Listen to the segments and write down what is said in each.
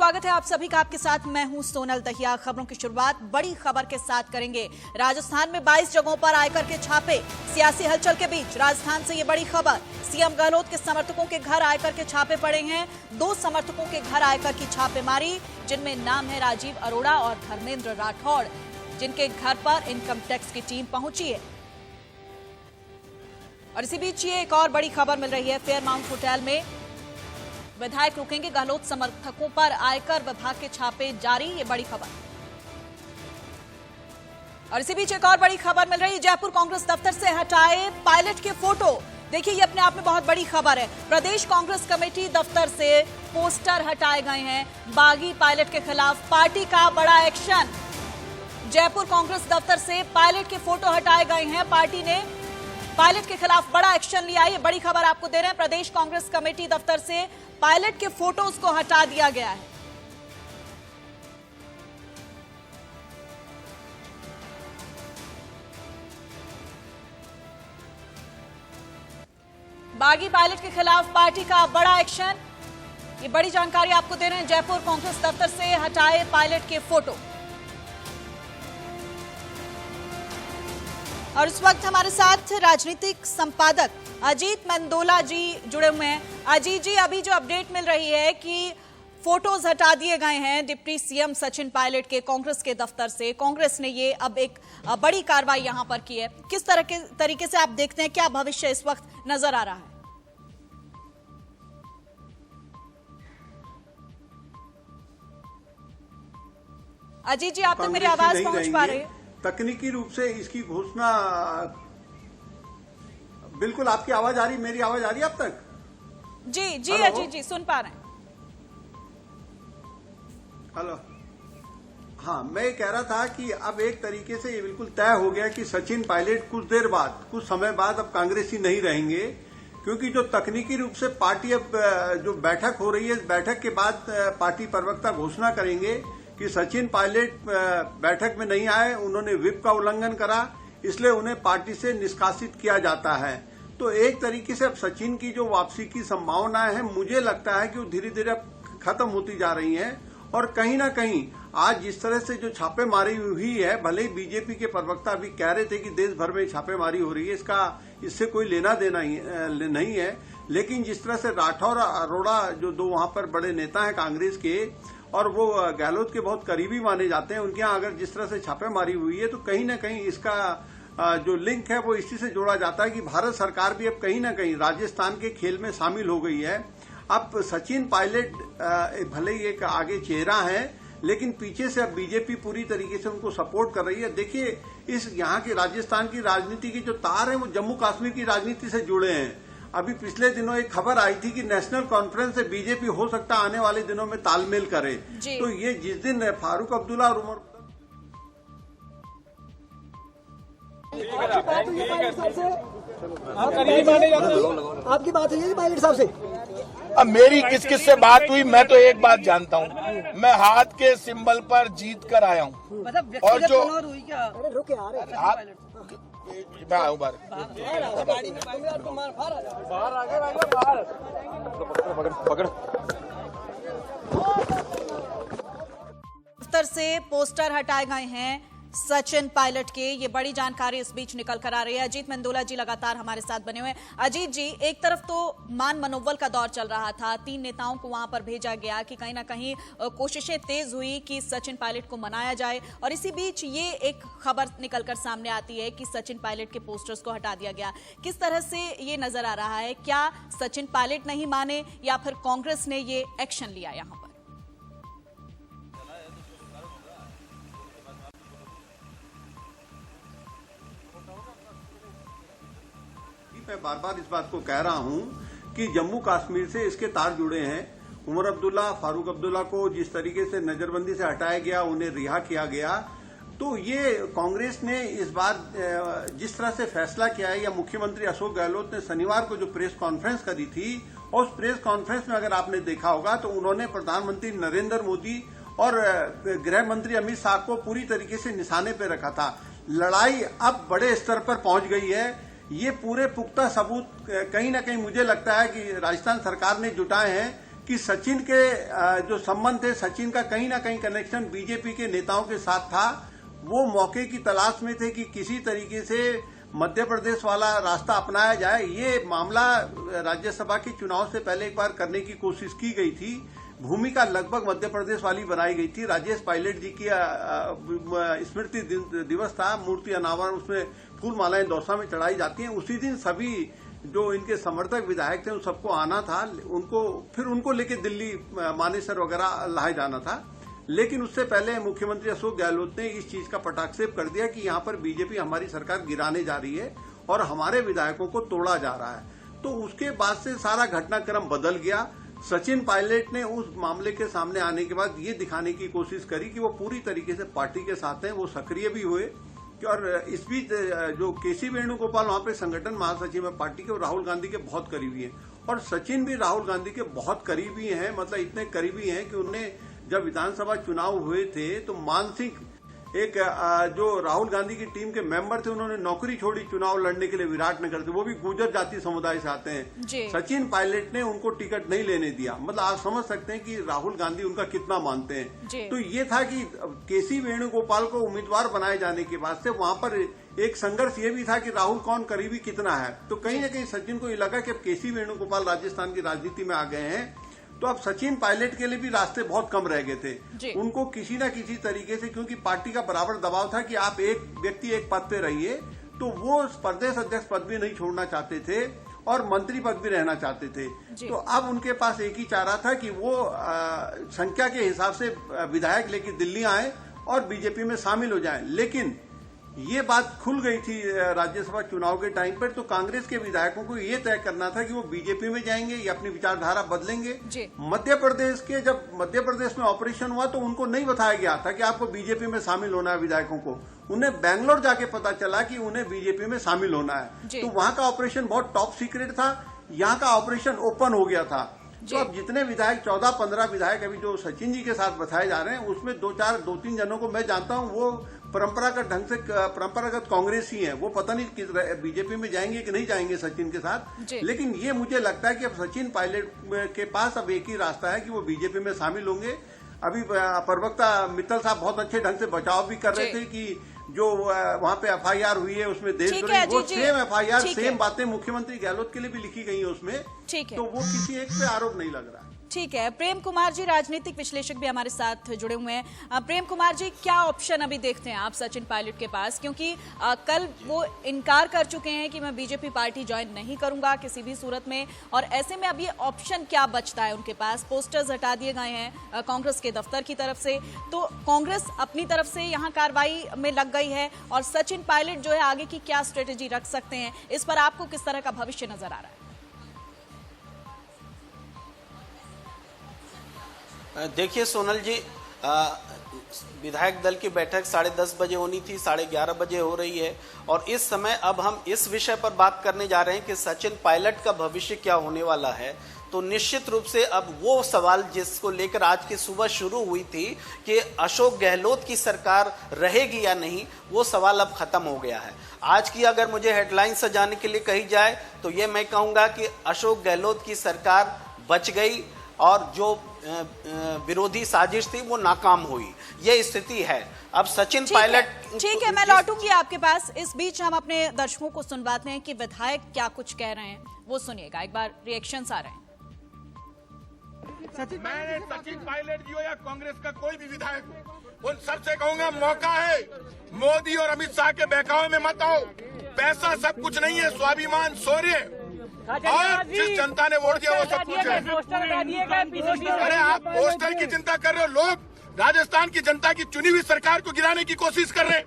स्वागत है आप सभी का। आपके साथ मैं हूं सोनल दहिया। खबरों की शुरुआत बड़ी खबर के साथ करेंगे। राजस्थान में 22 जगहों पर आयकर के छापे। सियासी हलचल के बीच राजस्थान से ये बड़ी खबर। सीएम गहलोत के समर्थकों के घर आयकर के छापे पड़े हैं। 2 समर्थकों के घर आयकर की छापेमारी, जिनमें नाम है राजीव अरोड़ा और धर्मेंद्र राठौड़, जिनके घर पर इनकम टैक्स की टीम पहुंची है। और इसी बीच ये एक और बड़ी खबर मिल रही है। फेयरमाउंट होटल में विधायक रुकेंगे, गहलोत समर्थकों पर आयकर विभाग के छापे जारी, ये बड़ी खबर। और इसी बीच एक और बड़ी खबर मिल रही है। जयपुर कांग्रेस दफ्तर से हटाए पायलट के फोटो। देखिए, ये अपने आप में बहुत बड़ी खबर है। प्रदेश कांग्रेस कमेटी दफ्तर से पोस्टर हटाए गए हैं। बागी पायलट के खिलाफ पार्टी का बड़ा एक्शन। जयपुर कांग्रेस दफ्तर से पायलट के फोटो हटाए गए हैं। पार्टी ने पायलट के खिलाफ बड़ा एक्शन लिया है। ये बड़ी खबर आपको दे रहे हैं। प्रदेश कांग्रेस कमेटी दफ्तर से पायलट के फोटोज को हटा दिया गया है। बागी पायलट के खिलाफ पार्टी का बड़ा एक्शन, ये बड़ी जानकारी आपको दे रहे हैं। जयपुर कांग्रेस दफ्तर से हटाए पायलट के फोटो। और इस वक्त हमारे साथ राजनीतिक संपादक अजीत मंदोला जी जुड़े हुए हैं। अजीत जी, अभी जो अपडेट मिल रही है कि फोटोज हटा दिए गए हैं डिप्टी सीएम सचिन पायलट के कांग्रेस के दफ्तर से। कांग्रेस ने ये अब एक बड़ी कार्रवाई यहां पर की है। किस तरह के तरीके से आप देखते हैं, क्या भविष्य इस वक्त नजर आ रहा है? अजीत जी, आप तो मेरी आवाज पहुंच पा रहे हैं? तकनीकी रूप से इसकी घोषणा, बिल्कुल आपकी आवाज आ रही, मेरी आवाज आ रही है अब तक? जी जी अजीत जी, सुन पा रहे हैं। हेलो, हाँ, मैं कह रहा था कि अब एक तरीके से ये बिल्कुल तय हो गया कि सचिन पायलट कुछ देर बाद, कुछ समय बाद अब कांग्रेसी नहीं रहेंगे, क्योंकि जो तकनीकी रूप से पार्टी अब जो बैठक हो रही है, इस बैठक के बाद पार्टी प्रवक्ता घोषणा करेंगे कि सचिन पायलट बैठक में नहीं आए, उन्होंने व्हिप का उल्लंघन करा, इसलिए उन्हें पार्टी से निष्कासित किया जाता है। तो एक तरीके से अब सचिन की जो वापसी की संभावनाएं हैं, मुझे लगता है कि वो धीरे धीरे अब खत्म होती जा रही हैं। और कहीं ना कहीं आज जिस तरह से जो छापेमारी हुई है, भले ही बीजेपी के प्रवक्ता भी कह रहे थे कि देश भर में छापेमारी हो रही है, इससे कोई लेना देना नहीं है, लेकिन जिस तरह से राठौर अरोड़ा जो 2 वहां पर बड़े नेता हैं कांग्रेस के, और वो गहलोत के बहुत करीबी माने जाते हैं, उनके यहाँ अगर जिस तरह से छापेमारी हुई है, तो कहीं ना कहीं इसका जो लिंक है वो इसी से जोड़ा जाता है कि भारत सरकार भी अब कहीं ना कहीं राजस्थान के खेल में शामिल हो गई है। अब सचिन पायलट भले ही एक आगे चेहरा है, लेकिन पीछे से अब बीजेपी पूरी तरीके से उनको सपोर्ट कर रही है। देखिए, इस यहाँ की राजस्थान की राजनीति के जो तार हैं वो जम्मू कश्मीर की राजनीति से जुड़े हैं। अभी पिछले दिनों एक खबर आई थी कि नेशनल कॉन्फ्रेंस से बीजेपी हो सकता आने वाले दिनों में तालमेल करे। तो ये जिस दिन फारूक अब्दुल्ला और उमर आपकी बात हुई है पायलट साहब से? अब मेरी किस किस से बात हुई, मैं तो एक बात जानता हूँ, मैं हाथ के सिंबल पर जीत कर आया हूँ। और जो हुई क्या? अरे रुके आ रहे मैं आऊँ बाहर पकड़ दफ्तर से पोस्टर हटाए गए हैं सचिन पायलट के। ये बड़ी जानकारी इस बीच निकल कर आ रही है। अजीत मंदोला जी लगातार हमारे साथ बने हुए हैं। अजीत जी, एक तरफ तो मान मनोबल का दौर चल रहा था, 3 नेताओं को वहां पर भेजा गया कि कहीं ना कहीं कोशिशें तेज हुई कि सचिन पायलट को मनाया जाए, और इसी बीच ये एक खबर निकलकर सामने आती है कि सचिन पायलट के पोस्टर्स को हटा दिया गया। किस तरह से ये नजर आ रहा है? क्या सचिन पायलट नहीं माने या फिर कांग्रेस ने ये एक्शन लिया यहाँ पर? मैं बार बार इस बात को कह रहा हूं कि जम्मू कश्मीर से इसके तार जुड़े हैं। उमर अब्दुल्ला, फारूक अब्दुल्ला को जिस तरीके से नजरबंदी से हटाया गया, उन्हें रिहा किया गया, तो ये कांग्रेस ने इस बार जिस तरह से फैसला किया है, या मुख्यमंत्री अशोक गहलोत ने शनिवार को जो प्रेस कॉन्फ्रेंस करी थी, और उस प्रेस कॉन्फ्रेंस में अगर आपने देखा होगा तो उन्होंने प्रधानमंत्री नरेंद्र मोदी और गृह मंत्री अमित शाह को पूरी तरीके से निशाने पर रखा था। लड़ाई अब बड़े स्तर पर पहुंच गई है। ये पूरे पुख्ता सबूत कहीं ना कहीं मुझे लगता है कि राजस्थान सरकार ने जुटाए हैं कि सचिन के जो संबंध थे, सचिन का कहीं ना कहीं कनेक्शन बीजेपी के नेताओं के साथ था। वो मौके की तलाश में थे कि किसी तरीके से मध्य प्रदेश वाला रास्ता अपनाया जाए। ये मामला राज्यसभा के चुनाव से पहले एक बार करने की कोशिश की गई थी। भूमिका लगभग मध्य प्रदेश वाली बनाई गई थी। राजेश पायलट जी की स्मृति दिवस था, मूर्ति अनावरण, उसमें फूल मालाएं दौसा में चढ़ाई जाती हैं। उसी दिन सभी जो इनके समर्थक विधायक थे उन सबको आना था, उनको लेके दिल्ली मानेसर वगैरह लाए जाना था। लेकिन उससे पहले मुख्यमंत्री अशोक गहलोत ने इस चीज का पटाक्षेप कर दिया कि यहाँ पर बीजेपी हमारी सरकार गिराने जा रही है और हमारे विधायकों को तोड़ा जा रहा है। तो उसके बाद से सारा घटनाक्रम बदल गया। सचिन पायलट ने उस मामले के सामने आने के बाद ये दिखाने की कोशिश करी कि वो पूरी तरीके से पार्टी के साथ हैं। वो सक्रिय भी हुए और इस बीच जो केसी वेणुगोपाल वहां पे संगठन महासचिव है पार्टी के, और राहुल गांधी के बहुत करीबी हैं। और सचिन भी राहुल गांधी के बहुत करीबी हैं, मतलब इतने करीबी हैं कि उन्हें जब विधानसभा चुनाव हुए थे तो मानसिक एक जो राहुल गांधी की टीम के मेंबर थे उन्होंने नौकरी छोड़ी चुनाव लड़ने के लिए विराटनगर से। वो भी गुर्जर जाति समुदाय से आते हैं। सचिन पायलट ने उनको टिकट नहीं लेने दिया। मतलब आप समझ सकते हैं कि राहुल गांधी उनका कितना मानते हैं। तो ये था कि केसी वेणुगोपाल को उम्मीदवार बनाए जाने के बाद से वहां पर एक संघर्ष ये भी था कि राहुल कौन करीबी कितना है। तो कहीं ना कहीं सचिन को ये लगा कि अब केसी वेणुगोपाल राजस्थान की राजनीति में आ गए हैं तो अब सचिन पायलट के लिए भी रास्ते बहुत कम रह गए थे। उनको किसी न किसी तरीके से, क्योंकि पार्टी का बराबर दबाव था कि आप एक व्यक्ति एक पद पे रहिए, तो वो प्रदेश अध्यक्ष पद भी नहीं छोड़ना चाहते थे और मंत्री पद भी रहना चाहते थे। तो अब उनके पास एक ही चारा था कि वो संख्या के हिसाब से विधायक लेके दिल्ली आए और बीजेपी में शामिल हो जाएं। लेकिन ये बात खुल गई थी राज्यसभा चुनाव के टाइम पर, तो कांग्रेस के विधायकों को ये तय करना था कि वो बीजेपी में जाएंगे या अपनी विचारधारा बदलेंगे। मध्य प्रदेश में ऑपरेशन हुआ तो उनको नहीं बताया गया था कि आपको बीजेपी में शामिल होना है विधायकों को। उन्हें बेंगलोर जाके पता चला कि उन्हें बीजेपी में शामिल होना है। तो वहां का ऑपरेशन बहुत टॉप सीक्रेट था, यहाँ का ऑपरेशन ओपन हो गया था। तो अब जितने विधायक 14-15 विधायक अभी जो सचिन जी के साथ बताए जा रहे हैं उसमें 2-3 जनों को मैं जानता हूं, वो परंपरागत ढंग से परंपरागत कांग्रेसी हैं। वो पता नहीं बीजेपी में जाएंगे कि नहीं जाएंगे सचिन के साथ। लेकिन ये मुझे लगता है कि अब सचिन पायलट के पास अब एक ही रास्ता है कि वो बीजेपी में शामिल होंगे। अभी प्रवक्ता मित्तल साहब बहुत अच्छे ढंग से बचाव भी कर रहे थे कि जो वहां पे एफआईआर हुई है उसमें देशद्रोही, वो सेम एफआईआर सेम बातें मुख्यमंत्री गहलोत के लिए भी लिखी गई है उसमें। तो वो किसी एक पे आरोप नहीं लग रहा है। ठीक है, प्रेम कुमार जी राजनीतिक विश्लेषक भी हमारे साथ जुड़े हुए हैं। प्रेम कुमार जी, क्या ऑप्शन अभी देखते हैं आप सचिन पायलट के पास, क्योंकि कल वो इनकार कर चुके हैं कि मैं बीजेपी पार्टी ज्वाइन नहीं करूंगा किसी भी सूरत में, और ऐसे में अब ये ऑप्शन क्या बचता है उनके पास? पोस्टर्स हटा दिए गए हैं कांग्रेस के दफ्तर की तरफ से, तो कांग्रेस अपनी तरफ से यहाँ कार्रवाई में लग गई है, और सचिन पायलट जो है आगे की क्या स्ट्रेटेजी रख सकते हैं, इस पर आपको किस तरह का भविष्य नजर आ रहा है? देखिए सोनल जी, विधायक दल की बैठक 10:30 बजे होनी थी, 11:30 बजे हो रही है, और इस समय अब हम इस विषय पर बात करने जा रहे हैं कि सचिन पायलट का भविष्य क्या होने वाला है। तो निश्चित रूप से अब वो सवाल जिसको लेकर आज की सुबह शुरू हुई थी कि अशोक गहलोत की सरकार रहेगी या नहीं, वो सवाल अब खत्म हो गया है। आज की अगर मुझे हेडलाइन सजाने के लिए कही जाए तो ये मैं कहूँगा कि अशोक गहलोत की सरकार बच गई और जो विरोधी साजिश थी वो नाकाम हुई, ये स्थिति है। अब सचिन पायलट, ठीक है, मैं लौटूंगी आपके पास। इस बीच हम अपने दर्शकों को सुनवाते हैं कि विधायक क्या कुछ कह रहे हैं, वो सुनिएगा। एक बार रिएक्शंस आ रहे हैं। मैंने सचिन पायलट जी हो या कांग्रेस का कोई भी विधायक, उन सबसे कहूंगा मौका है, मोदी और अमित शाह के बहकावे में मत आओ। पैसा सब कुछ नहीं है, स्वाभिमान शौर्य और जिस जनता ने वोट दिया वो सब कुछ है। अरे आप पोस्टर की चिंता कर रहे हो, लोग राजस्थान की जनता की चुनी हुई सरकार को गिराने की कोशिश कर रहे हैं।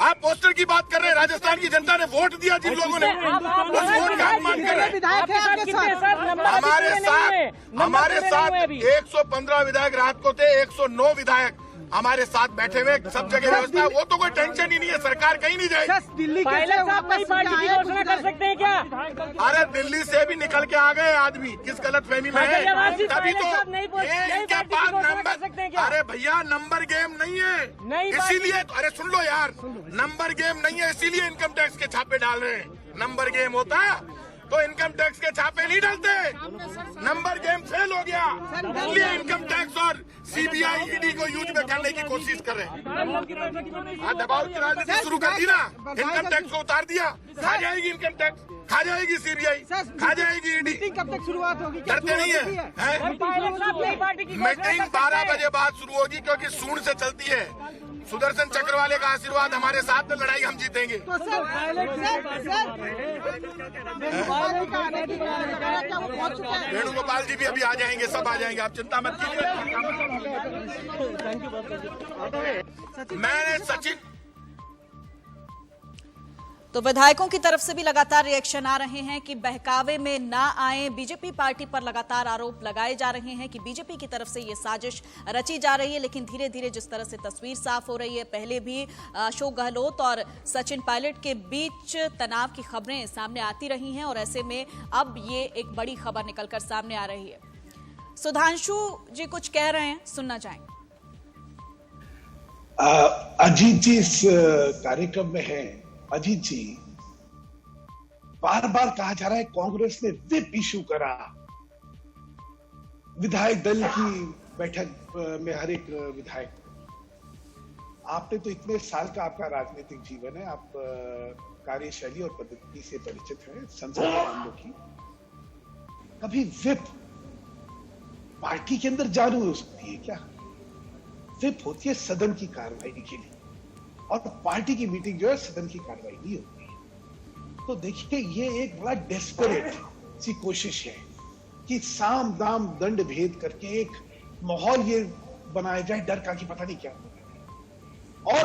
आप पोस्टर की बात कर रहे हैं, राजस्थान की जनता ने वोट दिया जिन लोगों ने, उस वोट का अपमान कर रहे हैं। हमारे साथ 115 विधायक रात को थे, 109 विधायक हमारे साथ बैठे हुए, सब जगह व्यवस्था, वो तो कोई टेंशन ही नहीं है, सरकार कहीं नहीं जाएगी। दिल्ली कर सकते हैं क्या? अरे दिल्ली से भी निकल के आ गए आदमी, किस गलतफहमी में है, तभी तो इनके पास नंबर, अरे भैया नंबर गेम नहीं है, इसीलिए, अरे सुन लो यार, नंबर गेम नहीं है, इसीलिए इनकम टैक्स के छापे डाल रहे हैं। नंबर गेम होता तो इनकम टैक्स के छापे नहीं डलते। नंबर गेम फेल हो गया, इसलिए इनकम टैक्स और सीबीआई ईडी को यूज में करने की कोशिश कर रहे हैं। दबाव की राजनीति शुरू कर दी ना, इनकम टैक्स को उतार दिया, खा जाएगी इनकम टैक्स, खा जाएगी सीबीआई, खा जाएगी ईडी। कब तक शुरुआत होगी? डरते नहीं है? मीटिंग 12 बजे बाद शुरू होगी, क्योंकि सूंड से चलती है। सुदर्शन चक्र वाले का आशीर्वाद हमारे साथ में, लड़ाई हम जीतेंगे। वेणुगोपाल जी भी अभी आ जाएंगे, सब आ जाएंगे, आप चिंता मत कीजिए। मैंने सचिन, तो विधायकों की तरफ से भी लगातार रिएक्शन आ रहे हैं कि बहकावे में ना आए। बीजेपी पार्टी पर लगातार आरोप लगाए जा रहे हैं कि बीजेपी की तरफ से ये साजिश रची जा रही है। लेकिन धीरे धीरे जिस तरह से तस्वीर साफ हो रही है, पहले भी अशोक गहलोत और सचिन पायलट के बीच तनाव की खबरें सामने आती रही हैं और ऐसे में अब ये एक बड़ी खबर निकलकर सामने आ रही है। सुधांशु जी कुछ कह रहे हैं, सुनना चाहेंगे। अजीत जी इस कार्यक्रम में है। अजीत जी, बार बार कहा जा रहा है कांग्रेस ने व्हिप इशू करा, विधायक दल की बैठक में हर एक विधायक। आपने तो इतने साल का आपका राजनीतिक जीवन है, आप कार्यशैली और पद्धति से परिचित हैं संसद के मामलों की। कभी व्हिप पार्टी के अंदर जारी हो सकती है क्या? व्हिप होती है सदन की कार्रवाई के लिए, और पार्टी की मीटिंग जो है सदन की कार्रवाई नहीं होती है। तो देखिए, ये एक बड़ा डेस्परेट सी कोशिश है कि साम दाम दंड भेद करके एक माहौल ये बनाया जाए डर का कि पता नहीं क्या होगा, और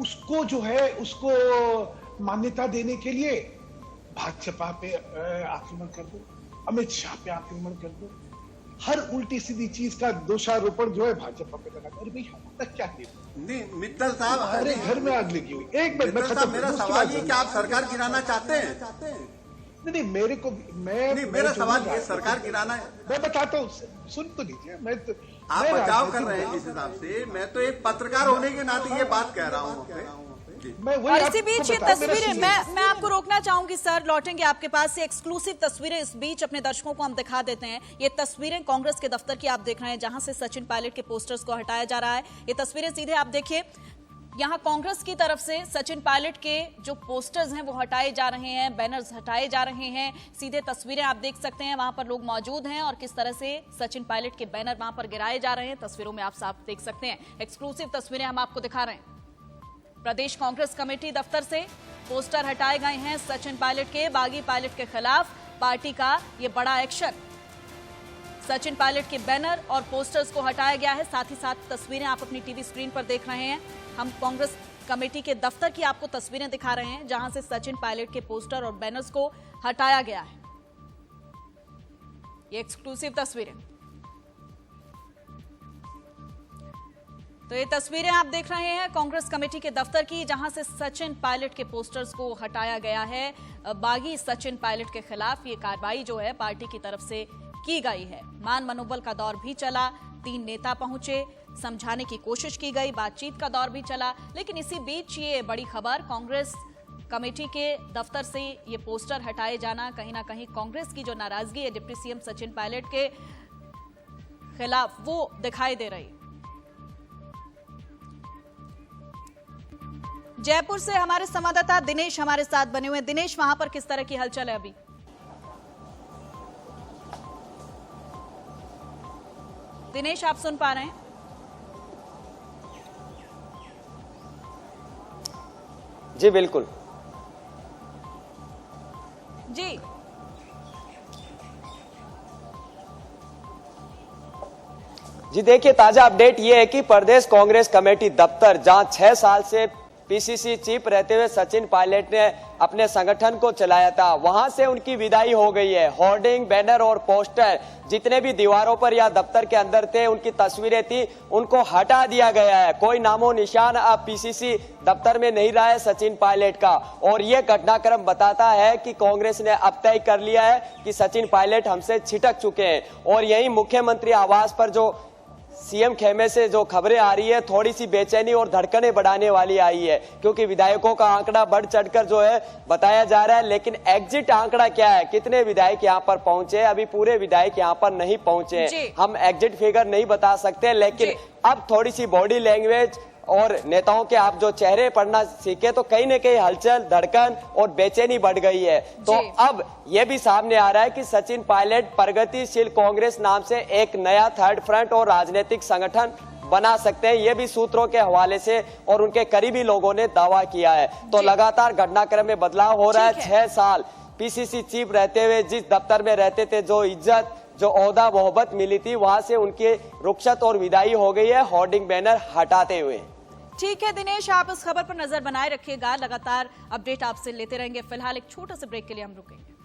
उसको जो है उसको मान्यता देने के लिए भाजपा पे आक्रमण कर दो, अमित शाह पे आक्रमण कर दो, हर उल्टी सीधी चीज का दोषारोपण जो है भाजपा पे लगा। अरे भाई, हम तक क्या नहीं, मित्तल साहब, हमारे घर में आग लगी हुई। एक मिनट, मेरा सवाल ये कि आप सरकार गिराना चाहते हैं? नहीं, मेरे को मेरा सवाल ये, सरकार गिराना है। मैं बताता हूँ, सुन तो लीजिए। आप बचाव कर रहे हैं जिस हिसाब से, मैं तो एक पत्रकार होने के नाते ये बात कह रहा हूँ। और इसी बीच ये तस्वीरें, मैं आपको रोकना चाहूंगी सर, लौटेंगे आपके पास से। एक्सक्लूसिव तस्वीरें इस बीच अपने दर्शकों को हम दिखा देते हैं। ये तस्वीरें कांग्रेस के दफ्तर की आप देख रहे हैं, जहां से सचिन पायलट के पोस्टर्स को हटाया जा रहा है। ये तस्वीरें सीधे आप देखिए, यहां कांग्रेस की तरफ से सचिन पायलट के जो पोस्टर्स हैं वो हटाए जा रहे हैं, बैनर्स हटाए जा रहे हैं। सीधे तस्वीरें आप देख सकते हैं, वहां पर लोग मौजूद हैं और किस तरह से सचिन पायलट के बैनर वहां पर गिराए जा रहे हैं। तस्वीरों में आप साफ देख सकते हैं। एक्सक्लूसिव तस्वीरें हम आपको दिखा रहे हैं। प्रदेश कांग्रेस कमेटी दफ्तर से पोस्टर हटाए गए हैं सचिन पायलट के। बागी पायलट के खिलाफ पार्टी का ये बड़ा एक्शन। सचिन पायलट के बैनर और पोस्टर्स को हटाया गया है। साथ ही साथ तस्वीरें आप अपनी टीवी स्क्रीन पर देख रहे हैं। हम कांग्रेस कमेटी के दफ्तर की आपको तस्वीरें दिखा रहे हैं, जहां से सचिन पायलट के पोस्टर और बैनर्स को हटाया गया है। ये एक्सक्लूसिव तस्वीरें। तो ये तस्वीरें आप देख रहे हैं कांग्रेस कमेटी के दफ्तर की, जहां से सचिन पायलट के पोस्टर्स को हटाया गया है। बागी सचिन पायलट के खिलाफ ये कार्रवाई जो है पार्टी की तरफ से की गई है। मान मनोबल का दौर भी चला, 3 नेता पहुंचे, समझाने की कोशिश की गई, बातचीत का दौर भी चला। लेकिन इसी बीच ये बड़ी खबर, कांग्रेस कमेटी के दफ्तर से ये पोस्टर हटाए जाना, कहीं ना कहीं कांग्रेस की जो नाराजगी है डिप्टी सीएम सचिन पायलट के खिलाफ, वो दिखाई दे रही है। जयपुर से हमारे संवाददाता दिनेश हमारे साथ बने हुए हैं। दिनेश, वहां पर किस तरह की हलचल है अभी? दिनेश, आप सुन पा रहे हैं? जी बिल्कुल जी। जी देखिए, ताजा अपडेट ये है कि प्रदेश कांग्रेस कमेटी दफ्तर, जहां 6 साल से पीसीसी चीफ रहते हुए सचिन पायलट ने अपने संगठन को चलाया था, वहां से उनकी विदाई हो गई है। होर्डिंग, बैनर और पोस्टर जितने भी दीवारों पर या दफ्तर के अंदर थे, उनकी तस्वीरें थी, उनको हटा दिया गया है। कोई नामो निशान अब पीसीसी दफ्तर में नहीं रहा है सचिन पायलट का। और ये घटनाक्रम बताता है कि कांग्रेस ने अब तय कर लिया है कि सचिन पायलट हमसे छिटक चुके हैं। और यही मुख्यमंत्री आवास पर जो सीएम खेमे से जो खबरें आ रही है थोड़ी सी बेचैनी और धड़कनें बढ़ाने वाली आई है, क्योंकि विधायकों का आंकड़ा बढ़ चढ़कर जो है बताया जा रहा है, लेकिन एग्जिट आंकड़ा क्या है, कितने विधायक यहाँ पर पहुंचे, अभी पूरे विधायक यहाँ पर नहीं पहुंचे। हम एग्जिट फिगर नहीं बता सकते, लेकिन अब थोड़ी सी बॉडी लैंग्वेज और नेताओं के आप जो चेहरे पढ़ना सीखे तो कहीं न कहीं हलचल, धड़कन और बेचैनी बढ़ गई है। तो अब यह भी सामने आ रहा है कि सचिन पायलट प्रगतिशील कांग्रेस नाम से एक नया थर्ड फ्रंट और राजनीतिक संगठन बना सकते हैं, ये भी सूत्रों के हवाले से और उनके करीबी लोगों ने दावा किया है। तो लगातार घटनाक्रम में बदलाव हो रहा है। 6 साल पीसीसी चीफ रहते हुए जिस दफ्तर में रहते थे, जो इज्जत, जो ओहदा मोहब्बत मिली थी, वहां से उनकी रुखसत और विदाई हो गई है होर्डिंग बैनर हटाते हुए। ठीक है दिनेश, आप इस खबर पर नजर बनाए रखिएगा, लगातार अपडेट आपसे लेते रहेंगे। फिलहाल एक छोटे से ब्रेक के लिए हम रुकेंगे।